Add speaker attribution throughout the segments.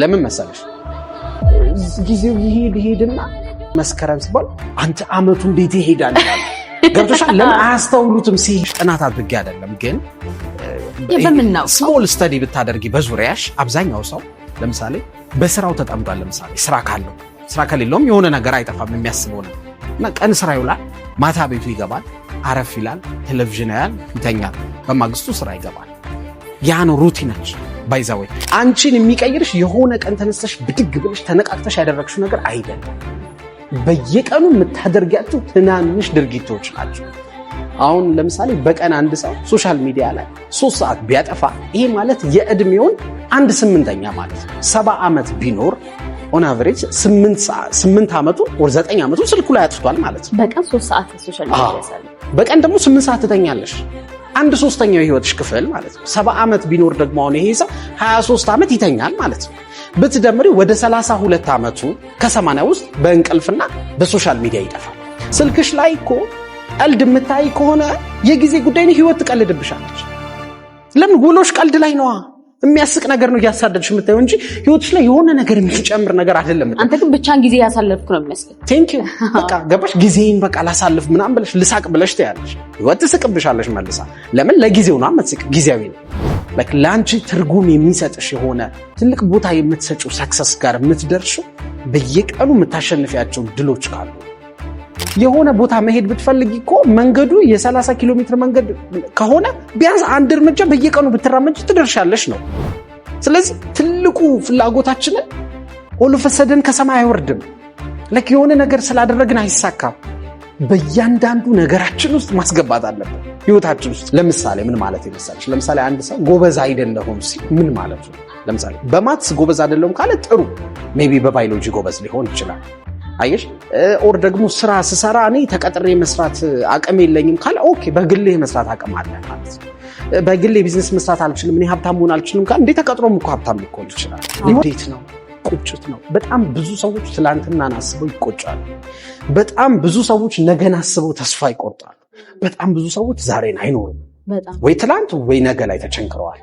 Speaker 1: ለምን መሰለሽ ጊዜው ይሄድና መስከረም ሲባል አንተ አመቱ እንዴት ይሄዳል ይላል። ገብቶሻል? ለምን አያስተውሉትም? ጥናት አድርጌ አይደለም ግን
Speaker 2: የበምናው
Speaker 1: ስሞል ስተዲ ብታደርጊ በዙሪያሽ አብዛኛው ሰው ለምሳሌ በስራው ተጠምዷል። ለምሳሌ ስራ ከሌለውም የሆነ ነገር አይጠፋም የሚያስበው ነው እና ቀን ስራ ይውላል፣ ማታ ቤቱ ይገባል፣ አረፍ ይላል፣ ቴሌቪዥን ያያል፣ ይተኛል፣ በማግስቱ ስራ ይገባል። ያ ነው ሩቲናችን። ባይዛው አንቺን የሚቀይርሽ የሆነ ቀን ተነስተሽ ብድግ ብለሽ ተነቃቅተሽ ያደረግሽው ነገር አይደለም። በየቀኑ የምታደርጊያቸው ትናንሽ ድርጊቶች ናቸው። አሁን ለምሳሌ በቀን አንድ ሰው ሶሻል ሚዲያ ላይ 3 ሰዓት ቢያጠፋ ይሄ ማለት የእድሜውን 1/8 ማለት ነው። 70 ዓመት ቢኖር ኦን አቨሬጅ 8 ዓመቱ ወር 9 ዓመቱ ስልኩ ላይ አጥፍቷል ማለት ነው።
Speaker 2: በቀን 3 ሰዓት ሶሻል ሚዲያ ያሳለ
Speaker 1: በቀን ደግሞ 8 ሰዓት ትተኛለሽ። 1/3 የህይወትሽ ክፍል ማለት ነው። 70 ዓመት ቢኖር ደግሞ አሁን ይሄ ሰው 23 ዓመት ይተኛል ማለት ነው። ብትደምሪ ወደ 32 ዓመቱ ከ80 ውስጥ በእንቅልፍና በሶሻል ሚዲያ ይጠፋል። ስልክሽ ላይ እኮ ቀልድ የምታይ ከሆነ የጊዜ ጉዳይ ነው። ህይወት ትቀልድብሻለች። ለምን ውሎሽ ቀልድ ላይ ነዋ። የሚያስቅ ነገር ነው እያሳደድሽ የምታየው እንጂ ህይወትሽ ላይ የሆነ ነገር የሚጨምር ነገር አይደለም።
Speaker 2: አንተ ግን ብቻን ጊዜ ያሳለፍኩ ነው የሚመስለው።
Speaker 1: ቴንክ ዩ በቃ ገባሽ። ጊዜን በቃ ላሳልፍ ምናምን ብለሽ ልሳቅ ብለሽ ትያለሽ። ህይወት ትስቅብሻለሽ መልሳ። ለምን ለጊዜው ነው የምትስቅ፣ ጊዜያዊ ነው። like ላንቺ ትርጉም የሚሰጥሽ የሆነ ትልቅ ቦታ የምትሰጪው ሰክሰስ ጋር የምትደርሺው በየቀኑ የምታሸንፊያቸው ድሎች ካሉ። የሆነ ቦታ መሄድ ብትፈልጊ እኮ መንገዱ የ30 ኪሎ ሜትር መንገድ ከሆነ ቢያንስ አንድ እርምጃ በየቀኑ ብትራመጂ ትደርሻለሽ ነው። ስለዚህ ትልቁ ፍላጎታችንን ኦልፈሰደን ከሰማይ አይወርድም። like የሆነ ነገር ስላደረግን አይሳካም። በእያንዳንዱ ነገራችን ውስጥ ማስገባት አለብን ህይወታችን ውስጥ። ለምሳሌ ምን ማለት ይመስላልሽ? ለምሳሌ አንድ ሰው ጎበዝ አይደለሁም ሲል ምን ማለት ነው? ለምሳሌ በማትስ ጎበዝ አይደለሁም ካለ ጥሩ ሜቢ በባዮሎጂ ጎበዝ ሊሆን ይችላል። አየሽ? ኦር ደግሞ ስራ ስሰራ እኔ ተቀጥሬ መስራት አቅም የለኝም ካለ ኦኬ በግሌ መስራት አቅም አለ ማለት ነው። በግሌ ቢዝነስ መስራት አልችልም፣ እኔ ሀብታም መሆን አልችልም ካለ እንዴ ተቀጥሮም እኮ ሀብታም ሊሆን ይችላል። እንዴት ነው? ቁጭት ነው። በጣም ብዙ ሰዎች ትላንትናን አስበው ይቆጫሉ። በጣም ብዙ ሰዎች ነገን አስበው ተስፋ ይቆርጣሉ። በጣም ብዙ ሰዎች ዛሬን አይኖሩም። ወይ ትላንት ወይ ነገ ላይ ተቸንክረዋል።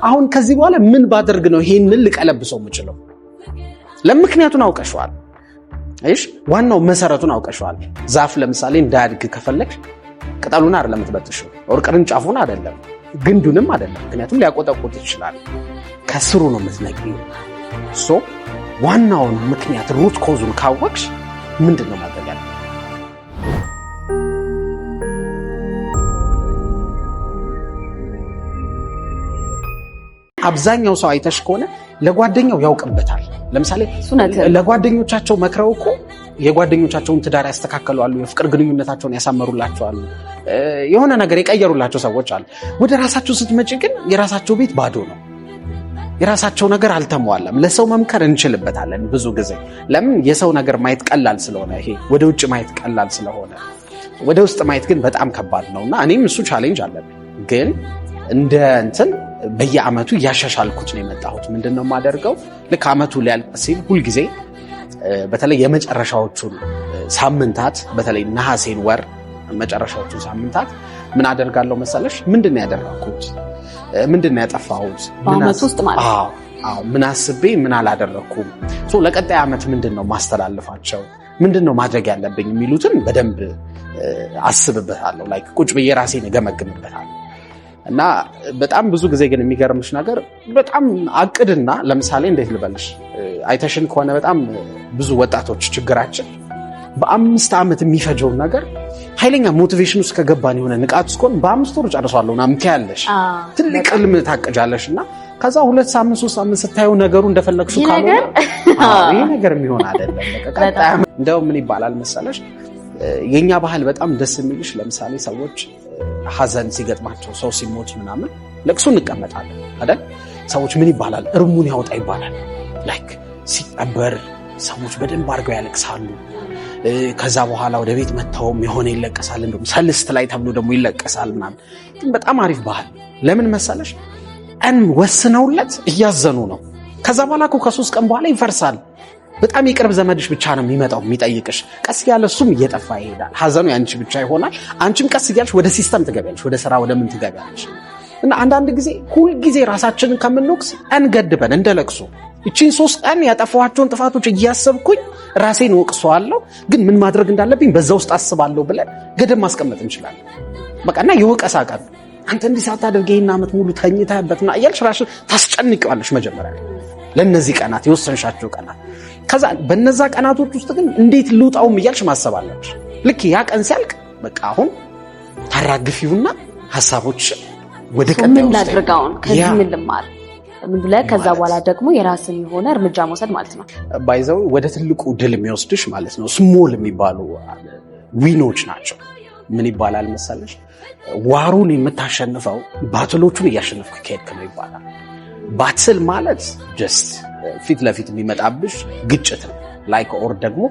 Speaker 1: አሁን ከዚህ በኋላ ምን ባደርግ ነው ይሄንን ልቀለብሰው የምችለው? ለምክንያቱን አውቀሽዋል። አይሽ ዋናው መሰረቱን አውቀሽዋል። ዛፍ ለምሳሌ እንዳያድግ ከፈለግሽ ቅጠሉን አይደለም የምትበጥሽው፣ ወር ቅርንጫፉን አይደለም፣ ግንዱንም አይደለም። ምክንያቱም ሊያቆጠቁጥ ይችላል። ከስሩ ነው የምትነቂው። ዋናውን ምክንያት ሩት ኮዙን ካወቅሽ ምንድነው ማድረግ ያለብሽ? አብዛኛው ሰው አይተሽ ከሆነ ለጓደኛው ያውቅበታል። ለምሳሌ ለጓደኞቻቸው መክረው እኮ የጓደኞቻቸውን ትዳር ያስተካከሉ አሉ፣ የፍቅር ግንኙነታቸውን ያሳመሩላቸው አሉ፣ የሆነ ነገር የቀየሩላቸው ሰዎች አሉ። ወደ ራሳቸው ስትመጪ ግን የራሳቸው ቤት ባዶ ነው። የራሳቸው ነገር አልተሟላም። ለሰው መምከር እንችልበታለን ብዙ ጊዜ። ለምን? የሰው ነገር ማየት ቀላል ስለሆነ፣ ይሄ ወደ ውጭ ማየት ቀላል ስለሆነ፣ ወደ ውስጥ ማየት ግን በጣም ከባድ ነውና እኔም እሱ ቻሌንጅ አለብኝ። ግን እንደ እንትን በየአመቱ እያሻሻልኩት ነው የመጣሁት። ምንድነው የማደርገው? ልክ አመቱ ሊያልቅ ሲል ሁልጊዜ በተለይ የመጨረሻዎቹን ሳምንታት በተለይ ነሐሴን ወር መጨረሻዎቹን ሳምንታት ምን አደርጋለሁ መሰለሽ? ምንድነው ያደረኩት? ምንድነው ያጠፋሁት?
Speaker 2: በአመት ውስጥ ማለት
Speaker 1: ምን አስቤ ምን አላደረኩም? ለቀጣይ አመት ምንድነው ማስተላልፋቸው? ምንድነው ማድረግ ያለብኝ የሚሉትን በደንብ አስብበታለሁ። ላይክ ቁጭ ብዬ ራሴን እገመግምበታለሁ። እና በጣም ብዙ ጊዜ ግን የሚገርምሽ ነገር በጣም አቅድና ለምሳሌ እንዴት ልበልሽ? አይተሽን ከሆነ በጣም ብዙ ወጣቶች ችግራችን በ5 ዓመት የሚፈጀውን ነገር ኃይለኛ ሞቲቬሽን ውስጥ ከገባን የሆነ ንቃት ውስጥ ከሆነ በ5 ወር ጨርሷለሁ ምናምን ትያለሽ። ትልቅ ህልም ታቅጃለሽ እና ከዛ 2 ሳምንት 3 ሳምንት ስታየው ነገሩ እንደፈለግሽው ካልሆነ ይሄ ነገር የሚሆን አይደለም። በቃ እንደው ምን ይባላል መሰለሽ? የኛ ባህል በጣም ደስ የሚልሽ ለምሳሌ ሰዎች ሐዘን ሲገጥማቸው ሰው ሲሞት ምናምን ለቅሶ እንቀመጣለን አይደል? ሰዎች ምን ይባላል? እርሙን ያወጣ ይባላል። ላይክ ሲቀበር ሰዎች በደንብ አድርገው ያለቅሳሉ። ከዛ በኋላ ወደ ቤት መተውም የሆነ ይለቀሳል። እንደውም ሰልስት ላይ ተብሎ ደግሞ ይለቀሳል ምናምን። ግን በጣም አሪፍ ባህል ለምን መሰለሽ? ቀን ወስነውለት እያዘኑ ነው። ከዛ በኋላ እኮ ከ3 ቀን በኋላ ይፈርሳል። በጣም የቅርብ ዘመድሽ ብቻ ነው የሚመጣው የሚጠይቅሽ። ቀስ ያለ እሱም እየጠፋ ይሄዳል። ሐዘኑ ያንቺ ብቻ ይሆናል። አንቺም ቀስ እያልሽ ወደ ሲስተም ትገቢያለሽ፣ ወደ ስራ ወደ ምን ትገቢያለሽ። እና አንዳንድ ጊዜ ሁል ጊዜ ራሳችንን ከምንወቅስ እንገድበን እንደለቅሶ እቺን 3 ቀን ያጠፋኋቸውን ጥፋቶች እያሰብኩኝ ራሴን ወቅሰዋለሁ፣ ግን ምን ማድረግ እንዳለብኝ በዛ ውስጥ አስባለሁ ብለን ገደብ ማስቀመጥ እንችላለን። በቃና የወቀሳ ቀን አንተ እንዲህ ሳታደርግ ይሄን ዓመት ሙሉ ተኝተህበትና እያልሽ ራስሽ ታስጨንቂዋለሽ። መጀመሪያ ለነዚህ ቀናት የወሰንሻቸው ቀናት፣ ከዛ በነዛ ቀናቶች ውስጥ ግን እንዴት ልውጣውም እያልሽ ማሰብ አለብሽ። ልክ ያ ቀን ሲያልቅ በቃ አሁን ታራግፊውና ሐሳቦች ወደ ቀጣዩ
Speaker 2: ምን ላድርጋውን ከዚህ ምን ልማር ምን ብለህ ከዛ በኋላ ደግሞ የራስን የሆነ እርምጃ መውሰድ ማለት ነው።
Speaker 1: ባይዘው ወደ ትልቁ ድል የሚወስድሽ ማለት ነው ስሞል የሚባሉ ዊኖች ናቸው። ምን ይባላል መሰለሽ? ዋሩን የምታሸንፈው ባትሎቹን እያሸነፍክ ከሄድክ ነው ይባላል። ባትል ማለት ጀስት ፊት ለፊት የሚመጣብሽ ግጭት ነው። ላይክ ኦር ደግሞ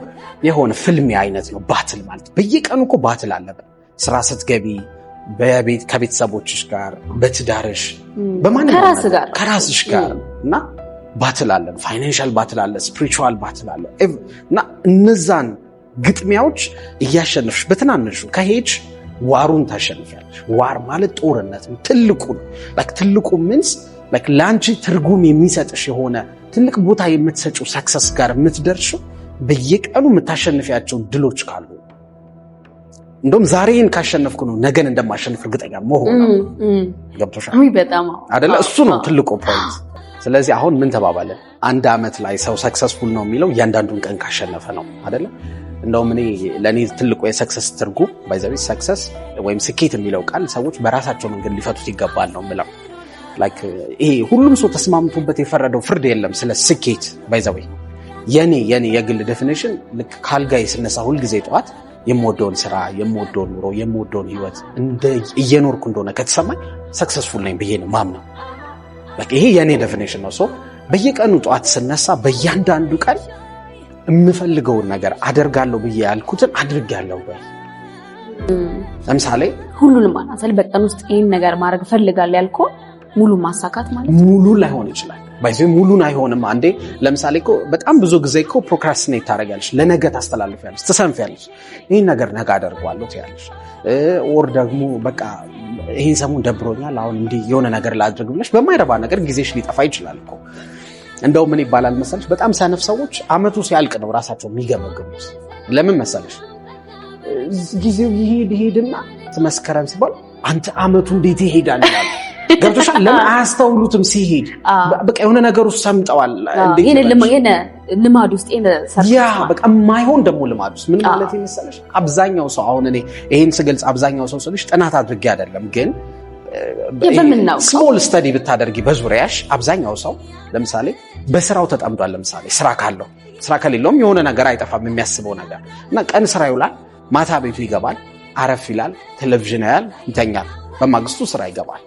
Speaker 1: የሆነ ፍልሚያ አይነት ነው ባትል ማለት። በየቀኑ እኮ ባትል አለበት። ስራ ስትገቢ፣ ከቤተሰቦችሽ ጋር፣ በትዳርሽ፣ ከራስሽ ጋር እና ባትል አለን። ፋይናንሻል ባትል አለ፣ ስፒሪቹዋል ባትል አለ እና እነዛን ግጥሚያዎች እያሸነፍሽ በትናንሹ ከሄድሽ ዋሩን ታሸንፊያለሽ። ዋር ማለት ጦርነት ነው። ትልቁ ነው። ትልቁ ምንስ ለአንቺ ትርጉም የሚሰጥሽ የሆነ ትልቅ ቦታ የምትሰጪው ሰክሰስ ጋር የምትደርሽው በየቀኑ የምታሸንፊያቸው ድሎች ካሉ እንደውም ዛሬን ካሸነፍኩ ነው ነገን እንደማሸንፍ እርግጠኛ መሆን ነው። ገብቶሻል አይደለ? እሱ ነው ትልቁ ፖይንት። ስለዚህ አሁን ምን ተባባለን? 1 ዓመት ላይ ሰው ሰክሰስፉል ነው የሚለው እያንዳንዱን ቀን ካሸነፈ ነው አይደለ? እንደውም ለእኔ ትልቁ የሰክሰስ ትርጉም ባይዘዊ ሰክሰስ ወይም ስኬት የሚለው ቃል ሰዎች በራሳቸው መንገድ ሊፈቱት ይገባል ነው የምለው። ይሄ ሁሉም ሰው ተስማምቶበት የፈረደው ፍርድ የለም ስለ ስኬት። ባይዘዊ የኔ የግል ዴፊኒሽን ልክ ካልጋይ ስነሳ ሁልጊዜ ጠዋት የምወደውን ስራ፣ የምወደውን ኑሮ፣ የምወደውን ህይወት እየኖርኩ እንደሆነ ከተሰማኝ ሰክሰስፉል ነኝ ብዬ ነው ማምነው። ይሄ የኔ ዴፊኒሽን ነው። በየቀኑ ጠዋት ስነሳ በእያንዳንዱ ቀን የምፈልገውን ነገር አደርጋለሁ ብዬ ያልኩትን አድርጋለሁ። ለምሳሌ
Speaker 2: ሁሉንም አናሰል በቀን ውስጥ ይሄን ነገር ማድረግ ፈልጋለሁ ያልከው ሙሉ ማሳካት ማለት
Speaker 1: ሙሉ ላይሆን ይችላል። ባይዘው ሙሉን አይሆንም። አንዴ ለምሳሌ እኮ በጣም ብዙ ጊዜ እኮ ፕሮክራስቲኔት ታደርጊያለሽ፣ ለነገ ታስተላልፊያለሽ፣ ትሰንፊያለሽ። ይሄን ነገር ነገ አደርገዋለሁ ትያለሽ። ኦር ደግሞ በቃ ይሄን ሰሞን ደብሮኛል አሁን እንዲህ የሆነ ነገር ላድርግ ብለሽ በማይረባ ነገር ጊዜሽ ሊጠፋ ይችላል እኮ። እንደው ምን ይባላል መሰለሽ? በጣም ሰነፍ ሰዎች አመቱ ሲያልቅ ነው ራሳቸው የሚገመግሙት። ለምን መሰለሽ? ጊዜው ይሄድና መስከረም ሲባል አንተ አመቱ እንዴት ይሄዳል ይላል። ገብቶሻል? ለምን አያስተውሉትም? ሲሄድ በቃ የሆነ ነገር ውስጥ ሰምጠዋል።
Speaker 2: የነ ልማድ ውስጥ
Speaker 1: በቃ የማይሆን ደግሞ ልማድ ውስጥ ምን ማለት መሰለሽ? አብዛኛው ሰው አሁን እኔ ይሄን ስገልጽ አብዛኛው ሰው ስልሽ ጥናት አድርጌ አይደለም፣ ግን ስሞል ስተዲ ብታደርጊ በዙሪያሽ አብዛኛው ሰው ለምሳሌ በስራው ተጠምዷል። ለምሳሌ ስራ ካለው ስራ ከሌለውም የሆነ ነገር አይጠፋም የሚያስበው ነገር እና ቀን ስራ ይውላል፣ ማታ ቤቱ ይገባል፣ አረፍ ይላል፣ ቴሌቪዥን ያያል፣ ይተኛል፣ በማግስቱ ስራ ይገባል።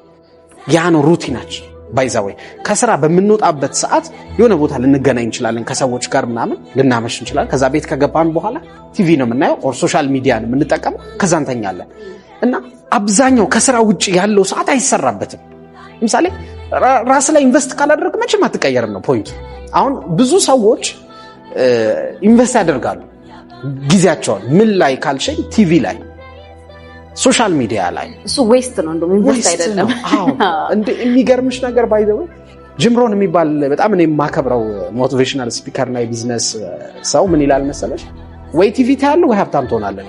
Speaker 1: ያ ነው ሩቲናችን። ባይዛወይ ከስራ በምንወጣበት ሰዓት የሆነ ቦታ ልንገናኝ እንችላለን፣ ከሰዎች ጋር ምናምን ልናመሽ እንችላለን። ከዛ ቤት ከገባን በኋላ ቲቪ ነው የምናየው ኦር ሶሻል ሚዲያ ነው የምንጠቀመው፣ ከዛ እንተኛለን። እና አብዛኛው ከስራ ውጭ ያለው ሰዓት አይሰራበትም። ለምሳሌ ራስ ላይ ኢንቨስት ካላደረግ መቼም አትቀየርም ነው ፖይንቱ። አሁን ብዙ ሰዎች ኢንቨስት ያደርጋሉ ጊዜያቸውን ምን ላይ ካልሽኝ ቲቪ ላይ፣ ሶሻል ሚዲያ ላይ።
Speaker 2: እሱ ዌስት ነው እንደውም ኢንቨስት አይደለም።
Speaker 1: እንደ የሚገርምሽ ነገር ባይዘው ጂም ሮን የሚባል በጣም እኔ የማከብረው ሞቲቬሽናል ስፒከር እና የቢዝነስ ሰው ምን ይላል መሰለሽ? ወይ ቲቪ ታያለህ ወይ ሀብታም ትሆናለህ።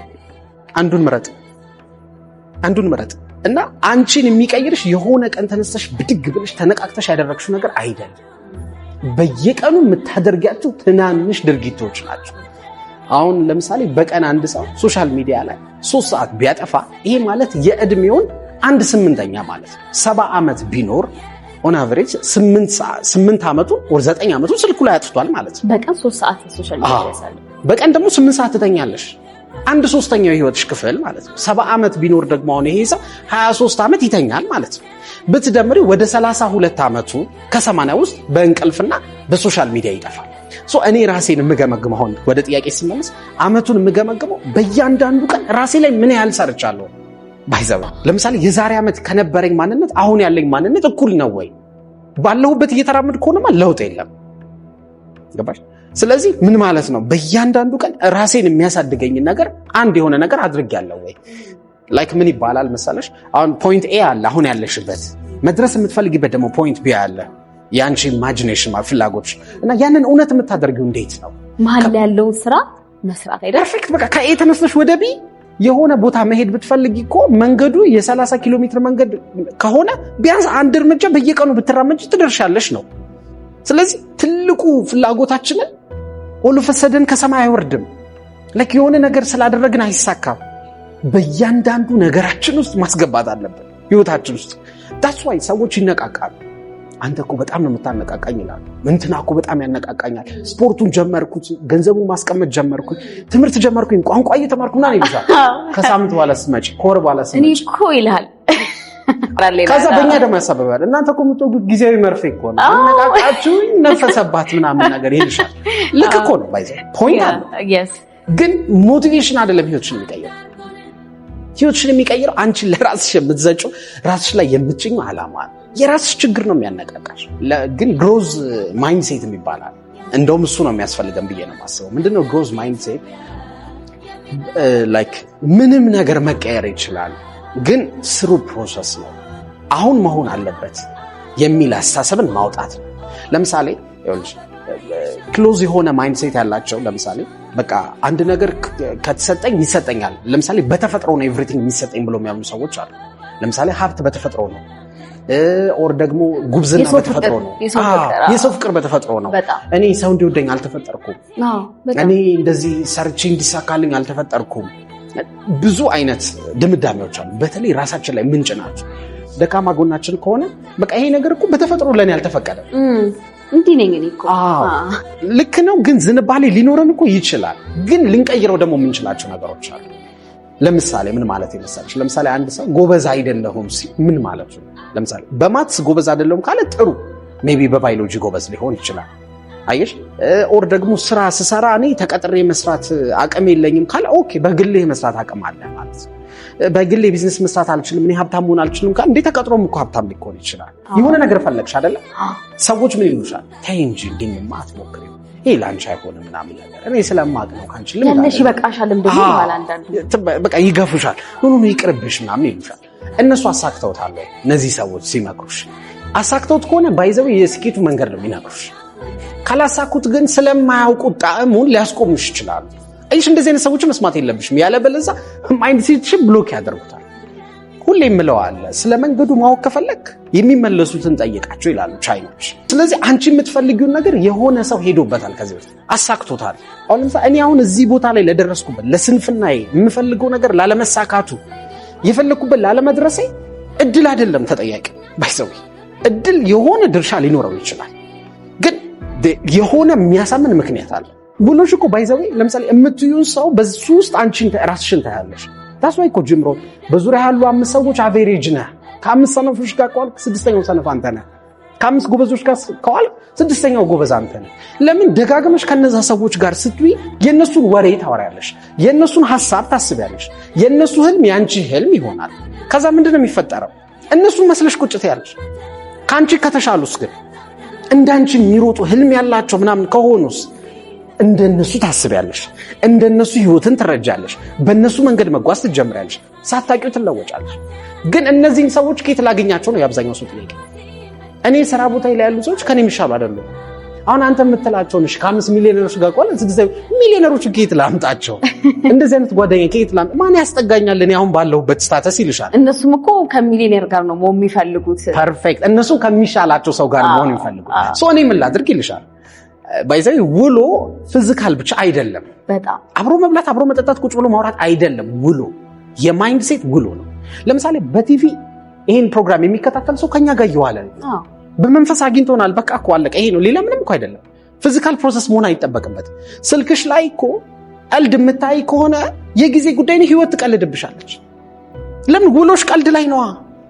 Speaker 1: አንዱን ምረጥ እና አንቺን የሚቀይርሽ የሆነ ቀን ተነስተሽ ብድግ ብለሽ ተነቃቅተሽ ያደረግሽው ነገር አይደለም። በየቀኑ የምታደርጊያቸው ትናንሽ ድርጊቶች ናቸው። አሁን ለምሳሌ በቀን አንድ ሰው ሶሻል ሚዲያ ላይ 3 ሰዓት ቢያጠፋ ይሄ ማለት የእድሜውን 1/8 ማለት ነው። 70 ዓመት ቢኖር ኦን አቨሬጅ 8 ዓመቱ ወር 9 ዓመቱ ስልኩ ላይ አጥፍቷል ማለት ነው።
Speaker 2: በቀን 3 ሰዓት ሶሻል ሚዲያ ያሳለ፣
Speaker 1: በቀን ደግሞ 8 ሰዓት ትተኛለሽ። 1/3 የህይወትሽ ክፍል ማለት ነው። 70 ዓመት ቢኖር ደግሞ አሁን ይሄ ሰው 23 ዓመት ይተኛል ማለት ነው። ብትደምሪ ወደ 32 ዓመቱ ከ80 ውስጥ በእንቅልፍና በሶሻል ሚዲያ ይጠፋል። እኔ ራሴን የምገመግመው አሁን ወደ ጥያቄ ስመለስ አመቱን የምገመግመው በእያንዳንዱ ቀን ራሴ ላይ ምን ያህል ሰርቻለሁ። ባይዘው ለምሳሌ የዛሬ ዓመት ከነበረኝ ማንነት አሁን ያለኝ ማንነት እኩል ነው ወይ? ባለሁበት እየተራመድኩ ከሆነማ ለውጥ የለም። ገባሽ? ስለዚህ ምን ማለት ነው? በእያንዳንዱ ቀን ራሴን የሚያሳድገኝ ነገር አንድ የሆነ ነገር አድርጌያለሁ ወይ? ላይክ ምን ይባላል መሰለሽ? አሁን ፖይንት ኤ አለ፣ አሁን ያለሽበት መድረስ የምትፈልጊበት ደግሞ ፖይንት ቢ አለ። ያንቺ ኢማጂኔሽን ፍላጎት እና ያንን እውነት የምታደርጊው እንዴት ነው?
Speaker 2: መሀል ያለውን ስራ መስራት አይደል?
Speaker 1: ፐርፌክት። በቃ ከኤ ተነስተሽ ወደ ቢ የሆነ ቦታ መሄድ ብትፈልጊ እኮ መንገዱ የ30 ኪሎ ሜትር መንገድ ከሆነ ቢያንስ አንድ እርምጃ በየቀኑ ብትራመጂ ትደርሻለሽ ነው። ስለዚህ ትልቁ ፍላጎታችንን ኦልፈሰደን ከሰማይ አይወርድም። ለክ የሆነ ነገር ስላደረግን አይሳካም። በእያንዳንዱ ነገራችን ውስጥ ማስገባት አለብን ህይወታችን ውስጥ። that's why ሰዎች ይነቃቃሉ። አንተ እኮ በጣም ነው የምታነቃቃኝ ይላሉ። እንትና እኮ በጣም ያነቃቃኛል፣ ስፖርቱን ጀመርኩት፣ ገንዘቡን ማስቀመጥ ጀመርኩት፣ ትምህርት ጀመርኩኝ፣ ቋንቋ እየተማርኩና ነው ይላል። ከሳምንት በኋላ ስትመጪ ከወር በኋላ ስትመጪ
Speaker 2: እኔ እኮ ይላል።
Speaker 1: ከዛ በእኛ ደግሞ ያሳብባል። እናንተ እኮ የምትወጉት ጊዜያዊ መርፌ እኮ ነው፣ አነቃቃችሁ ነፈሰባት ምናምን ነገር ይልሻል። ልክ እኮ ነው ባይዘ ፖይንት አለ። ግን ሞቲቬሽን አይደለም ህይወትሽን የሚቀይረው። ህይወትሽን የሚቀይረው አንቺ ለራስሽ የምትዘጪው ራስሽ ላይ የምትጭኙ ዓላማ ነው። የራስሽ ችግር ነው የሚያነቃቃሽ። ግን ግሮዝ ማይንድሴት የሚባላል እንደውም እሱ ነው የሚያስፈልገን ብዬ ነው የማስበው። ምንድነው ግሮዝ ማይንድሴት? ላይክ ምንም ነገር መቀየር ይችላል፣ ግን ስሩ ፕሮሰስ ነው። አሁን መሆን አለበት የሚል አስተሳሰብን ማውጣት ነው። ለምሳሌ ክሎዝ የሆነ ማይንድሴት ያላቸው ለምሳሌ በቃ አንድ ነገር ከተሰጠኝ ይሰጠኛል። ለምሳሌ በተፈጥሮ ነው ኤቭሪቲንግ የሚሰጠኝ ብሎ የሚያምኑ ሰዎች አሉ። ለምሳሌ ሀብት በተፈጥሮ ነው፣ ኦር ደግሞ ጉብዝና በተፈጥሮ ነው፣ የሰው ፍቅር በተፈጥሮ ነው። እኔ ሰው እንዲወደኝ አልተፈጠርኩም፣ እኔ እንደዚህ ሰርቼ እንዲሳካልኝ አልተፈጠርኩም። ብዙ አይነት ድምዳሜዎች አሉ። በተለይ ራሳችን ላይ ምንጭ ናቸው። ደካማ ጎናችን ከሆነ በቃ ይሄ ነገር እኮ በተፈጥሮ ለኔ አልተፈቀደም፣
Speaker 2: እንዲህ ነኝ እኔ እኮ
Speaker 1: ልክ ነው። ግን ዝንባሌ ሊኖረን እኮ ይችላል። ግን ልንቀይረው ደግሞ የምንችላቸው ነገሮች አሉ። ለምሳሌ ምን ማለት ይመስላል? ለምሳሌ አንድ ሰው ጎበዝ አይደለሁም ሲል ምን ማለት ነው? ለምሳሌ በማትስ ጎበዝ አይደለሁም ካለ ጥሩ ሜቢ በባዮሎጂ ጎበዝ ሊሆን ይችላል። አየሽ? ኦር ደግሞ ስራ ስሰራ እኔ ተቀጥሬ መስራት አቅም የለኝም ካለ ኦኬ በግሌ መስራት አቅም አለ ማለት ነው። በግሌ ቢዝነስ መስራት አልችልም፣ እኔ ሀብታም መሆን አልችልም ካለ እንዴ ተቀጥሮም እኮ ሀብታም ሊሆን ይችላል። የሆነ ነገር ፈለግሽ አይደለ? ሰዎች ምን ይሉሻል? ተይ እንጂ እንደማ አትሞክሪው፣ ይሄ ላንቺ አይሆንም ምናምን ነገር እኔ ስለማቅ ነው ካንቺ
Speaker 2: ለነሽ ይበቃሻል እንደሆነ ማለት አንዳንዱ
Speaker 1: በቃ ይገፉሻል። ኑኑ ይቅርብሽ ምናምን ይሉሻል። እነሱ አሳክተውታል። እነዚህ ሰዎች ሲመክሩሽ አሳክተውት ከሆነ ባይዘው የስኬቱ መንገድ ነው የሚነግሩሽ። ካላሳኩት ግን ስለማያውቁት ጣዕሙን ሊያስቆሙሽ ይችላሉ። አይሽ እንደዚህ አይነት ሰዎች መስማት የለብሽም። ያለበለዚያ ማይንድሴትሽን ብሎክ ያደርጉታል። ሁሌ የምለው አለ፣ ስለ መንገዱ ማወቅ ከፈለክ የሚመለሱትን ጠይቃቸው ይላሉ ቻይኖች። ስለዚህ አንቺ የምትፈልጊውን ነገር የሆነ ሰው ሄዶበታል፣ ከዚህ በፊት አሳክቶታል። አሁን ለምሳሌ እኔ አሁን እዚህ ቦታ ላይ ለደረስኩበት ለስንፍናዬ የምፈልገው ነገር ላለመሳካቱ የፈለኩበት ላለመድረሴ እድል አይደለም ተጠያቂ ባይዘው። እድል የሆነ ድርሻ ሊኖረው ይችላል፣ ግን የሆነ የሚያሳምን ምክንያት አለ ብሎሽ እኮ ባይዘው። ለምሳሌ የምትዩን ሰው በሱ ውስጥ አንቺን ራስሽን ታያለሽ። ታስዋይ እኮ ጅምሮ በዙሪያ ያሉ 5 ሰዎች አቬሬጅ ነህ። ከ5 ሰነፎች ጋር ከዋልክ 6ኛው ሰነፍ አንተ ነህ። ከ5 ጎበዞች ጋር ከዋልክ 6ኛው ጎበዝ አንተ ነህ። ለምን ደጋግመሽ ከነዛ ሰዎች ጋር ስትይ የነሱን ወሬ ታወሪያለሽ፣ የነሱን ሐሳብ ታስቢያለሽ። የነሱ ህልም ያንቺ ህልም ይሆናል። ከዛ ምንድነው የሚፈጠረው? እነሱን መስለሽ ቁጭት ያለሽ። ካንቺ ከተሻሉስ ግን እንዳንቺ የሚሮጡ ህልም ያላቸው ምናምን ከሆኑስ እንደነሱ ታስቢያለሽ፣ እንደነሱ ህይወትን ትረጃለሽ፣ በእነሱ መንገድ መጓዝ ትጀምሪያለሽ፣ ሳታውቂው ትለወጫለሽ። ግን እነዚህን ሰዎች ከየት ላገኛቸው ነው የአብዛኛው ሰው ጥያቄ። እኔ ስራ ቦታ ላይ ያሉ ሰዎች ከኔ የሚሻሉ አይደሉም። አሁን አንተ የምትላቸው ነሽ ከ5 ሚሊዮነሮች ጋር ቆለ 6 ሚሊዮነሮች ከየት ላምጣቸው? እንደዚህ አይነት ጓደኛ ከየት ላምጣ? ማን ያስጠጋኛል እኔ አሁን ባለሁበት ስታተስ ይልሻል።
Speaker 2: እነሱም እኮ ከሚሊዮነር ጋር ነው የሚፈልጉት።
Speaker 1: ፐርፌክት። እነሱ ከሚሻላቸው ሰው ጋር መሆን የሚፈልጉት ሰው እኔ ምን ላድርግ ይልሻል። ባይዘይ ውሎ ፊዚካል ብቻ አይደለም።
Speaker 2: በጣም አብሮ
Speaker 1: መብላት፣ አብሮ መጠጣት፣ ቁጭ ብሎ ማውራት አይደለም። ውሎ የማይንድ ሴት ውሎ ነው። ለምሳሌ በቲቪ ይሄን ፕሮግራም የሚከታተል ሰው ከኛ ጋር እየዋለ ነው። በመንፈስ አግኝቶናል። በቃ እኮ አለቀ። ይሄ ነው፣ ሌላ ምንም እኮ አይደለም። ፊዚካል ፕሮሰስ መሆን አይጠበቅበት። ስልክሽ ላይ እኮ ቀልድ የምታይ ከሆነ የጊዜ ጉዳይ ነው። ህይወት ትቀልድብሻለች። ለምን? ውሎሽ ቀልድ ላይ ነዋ።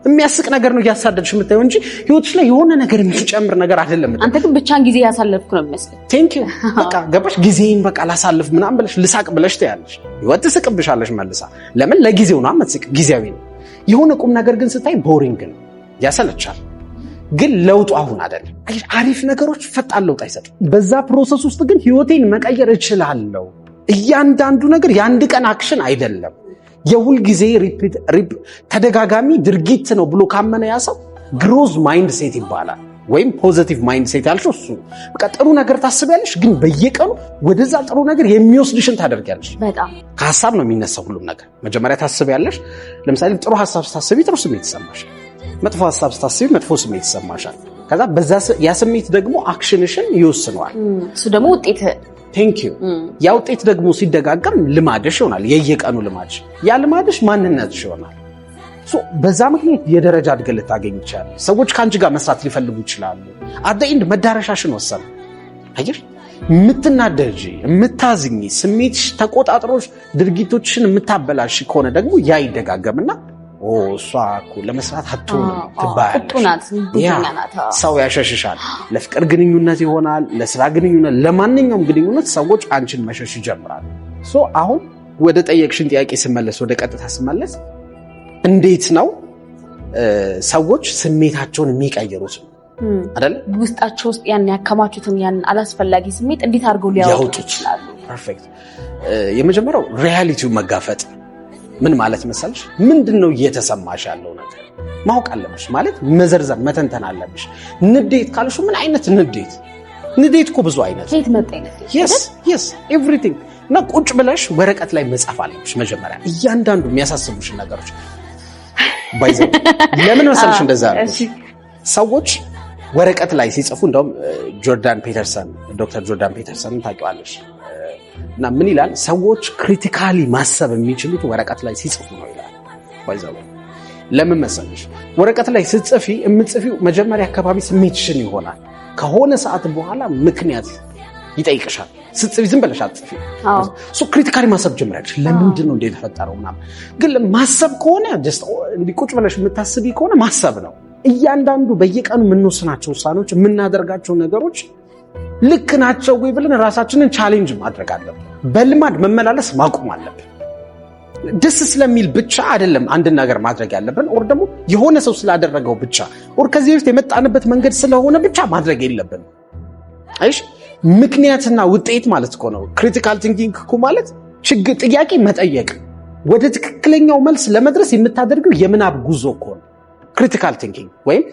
Speaker 1: የሚያስቅ ነገር ነው እያሳደድሽ የምታየው እንጂ ህይወትሽ ላይ የሆነ ነገር የሚጨምር ነገር አይደለም።
Speaker 2: አንተ ግን ብቻን ጊዜ ያሳለፍኩ ነው የሚመስለው።
Speaker 1: ቴንክ ዩ በቃ ገባሽ። ጊዜን በቃ ላሳልፍ ምናምን ብለሽ ልሳቅ ብለሽ ትያለሽ። ህይወት ትስቅብሻለሽ መልሳ። ለምን? ለጊዜው ነው የምትስቅ፣ ጊዜያዊ ነው። የሆነ ቁም ነገር ግን ስታይ ቦሪንግ ነው፣ ያሰለቻል። ግን ለውጡ አሁን አይደለም። አሪፍ ነገሮች ፈጣን ለውጥ አይሰጡም። በዛ ፕሮሰስ ውስጥ ግን ህይወቴን መቀየር እችላለሁ። እያንዳንዱ ነገር የአንድ ቀን አክሽን አይደለም፣ የሁል ጊዜ ተደጋጋሚ ድርጊት ነው ብሎ ካመነ ያ ሰው ግሮዝ ማይንድ ሴት ይባላል። ወይም ፖዚቲቭ ማይንድ ሴት ያልሽው እሱ በቃ ጥሩ ነገር ታስቢያለሽ፣ ግን በየቀኑ ወደዛ ጥሩ ነገር የሚወስድሽን ታደርጊያለሽ።
Speaker 2: በጣም
Speaker 1: ከሐሳብ ነው የሚነሳው ሁሉም ነገር። መጀመሪያ ታስቢያለሽ። ለምሳሌ ጥሩ ሐሳብ ስታስቢ ጥሩ ስሜት ይሰማሻል፣ መጥፎ ሐሳብ ስታስቢ መጥፎ ስሜት ይሰማሻል። ከዛ በዛ ያ ስሜት ደግሞ አክሽንሽን ይወስነዋል።
Speaker 2: እሱ ደግሞ ውጤት
Speaker 1: ቴንክ ዩ ያ ውጤት ደግሞ ሲደጋገም ልማድሽ ይሆናል፣ የየቀኑ ልማድሽ። ያ ልማድሽ ማንነትሽ ይሆናል። በዛ ምክንያት የደረጃ እድገት ልታገኝ ይችላል። ሰዎች ከአንቺ ጋር መስራት ሊፈልጉ ይችላሉ። አት ዘ ኤንድ መዳረሻሽን ወሰነ። አየሽ፣ የምትናደጂ የምታዝኝ ስሜትሽ ተቆጣጥሮሽ ድርጊቶችሽን የምታበላሽ ከሆነ ደግሞ ያ ይደጋገምና እሷ እኮ ለመስራት አትሆንም ትባያለሽ። ሰው ያሸሽሻል። ለፍቅር ግንኙነት ይሆናል፣ ለስራ ግንኙነት፣ ለማንኛውም ግንኙነት ሰዎች አንቺን መሸሽ ይጀምራሉ። አሁን ወደ ጠየቅሽን ጥያቄ ስመለስ፣ ወደ ቀጥታ ስመለስ እንዴት ነው ሰዎች ስሜታቸውን የሚቀይሩት አይደል?
Speaker 2: ውስጣቸው ውስጥ ያን ያከማቹትን ያን አላስፈላጊ ስሜት እንዴት አድርገው ሊያወጡ ይችላሉ?
Speaker 1: ፐርፌክት። የመጀመሪያው ሪያሊቲው መጋፈጥ። ምን ማለት መሰልሽ? ምንድነው እየተሰማሽ ያለው ነገር ማወቅ አለብሽ። ማለት መዘርዘር መተንተን አለብሽ። ንዴት ካልሽ ምን አይነት ንዴት? ንዴት እኮ ብዙ አይነት።
Speaker 2: ከየት መጣ ንዴት?
Speaker 1: yes everything። እና ቁጭ ብለሽ ወረቀት ላይ መጻፍ አለብሽ መጀመሪያ እያንዳንዱ የሚያሳስቡሽ ነገሮች። ባይዘው ለምን መሰልሽ እንደዛ ነው? ሰዎች ወረቀት ላይ ሲጽፉ እንደውም ዶክተር ጆርዳን ፔተርሰን ታውቂዋለሽ? እና ምን ይላል? ሰዎች ክሪቲካሊ ማሰብ የሚችሉት ወረቀት ላይ ሲጽፉ ነው ይላል። ባይዘው ለምን መሰልሽ? ወረቀት ላይ ስትጽፊ የምትጽፊው መጀመሪያ አካባቢ ስሜትሽን ይሆናል። ከሆነ ሰዓት በኋላ ምክንያት ይጠይቅሻል። ስትጽፊ ዝም ብለሽ አትጽፊ። ክሪቲካሊ ማሰብ ጀምራለሽ። ለምንድን ነው እንደ የተፈጠረው ምናምን። ግን ማሰብ ከሆነ እንዲህ ቁጭ ብለሽ የምታስቢ ከሆነ ማሰብ ነው። እያንዳንዱ በየቀኑ የምንወስናቸው ውሳኔዎች፣ የምናደርጋቸው ነገሮች ልክ ናቸው ወይ ብለን ራሳችንን ቻሌንጅ ማድረግ አለብን። በልማድ መመላለስ ማቆም አለብን። ደስ ስለሚል ብቻ አይደለም አንድን ነገር ማድረግ ያለብን፣ ኦር ደግሞ የሆነ ሰው ስላደረገው ብቻ፣ ኦር ከዚህ በፊት የመጣንበት መንገድ ስለሆነ ብቻ ማድረግ የለብን። አይሽ ምክንያትና ውጤት ማለት እኮ ነው። ክሪቲካል ቲንኪንግ እኮ ማለት ጥያቄ መጠየቅ፣ ወደ ትክክለኛው መልስ ለመድረስ የምታደርገው የምናብ ጉዞ እኮ ነው ክሪቲካል ቲንኪንግ። ወይም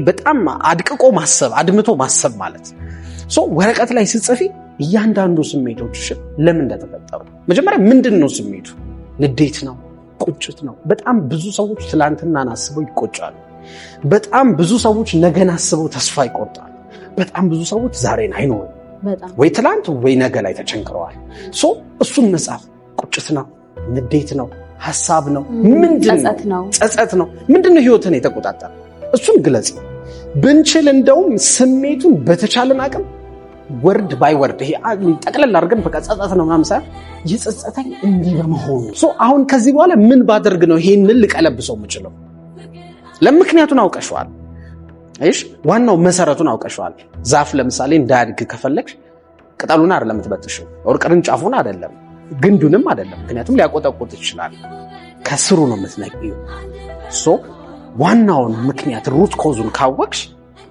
Speaker 1: በጣም አድቅቆ ማሰብ፣ አድምቶ ማሰብ ማለት። ወረቀት ላይ ስትጽፊ እያንዳንዱ ስሜቶችሽ ለምን እንደተፈጠሩ መጀመሪያ ምንድን ነው ስሜቱ? ንዴት ነው? ቁጭት ነው? በጣም ብዙ ሰዎች ትላንትናን አስበው ይቆጫሉ። በጣም ብዙ ሰዎች ነገን አስበው ተስፋ ይቆርጣሉ። በጣም ብዙ ሰዎች ዛሬን አይኖሩም። ወይ ትላንት ወይ ነገ ላይ ተቸንክረዋል። እሱን መጻፍ ቁጭት ነው? ንዴት ነው? ሐሳብ ነው? ጸጸት ነው? ምንድነው ህይወትን የተቆጣጠረ? እሱን ግለጽ። ብንችል እንደውም ስሜቱን በተቻለን አቅም ወርድ ባይ ወርድ ይሄ ጠቅለል አድርገን በቃ ጸጸት ነው ምናምን ሳይሆን የጸጸተኝ እንዲህ በመሆኑ አሁን ከዚህ በኋላ ምን ባደርግ ነው ይሄንን ልቀለብሰው የምችለው? ለምክንያቱን አውቀሽዋል። አይሽ ዋናው መሰረቱን አውቀሽዋል። ዛፍ ለምሳሌ እንዳያድግ ከፈለግሽ ቅጠሉን አይደለም የምትበጥሽው፣ ወር ቅርንጫፉን አይደለም፣ ግንዱንም አይደለም። ምክንያቱም ሊያቆጠቁጥ ይችላል። ከስሩ ነው የምትነቂው። ዋናውን ምክንያት ሩት ኮዙን ካወቅሽ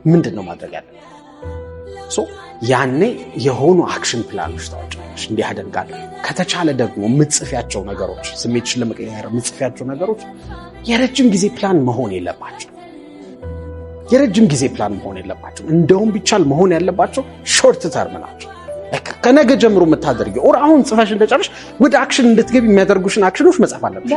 Speaker 1: ምንድነው ማድረግ ያለብሽ? ያኔ የሆኑ አክሽን ፕላኖች ታወጫለሽ። እንዲህ አደርጋለሁ። ከተቻለ ደግሞ የምትጽፊያቸው ነገሮች፣ ስሜትሽን ለመቀየር የምትጽፊያቸው ነገሮች የረጅም ጊዜ ፕላን መሆን የለባቸው። እንደውም ቢቻል መሆን ያለባቸው ሾርት ተርም ናቸው። ከነገ ጀምሮ የምታደርጊው ኦር አሁን ጽፈሽ እንደጨረሽ ወደ አክሽን እንድትገቢ የሚያደርጉሽን አክሽኖች መጻፍ አለብሽ።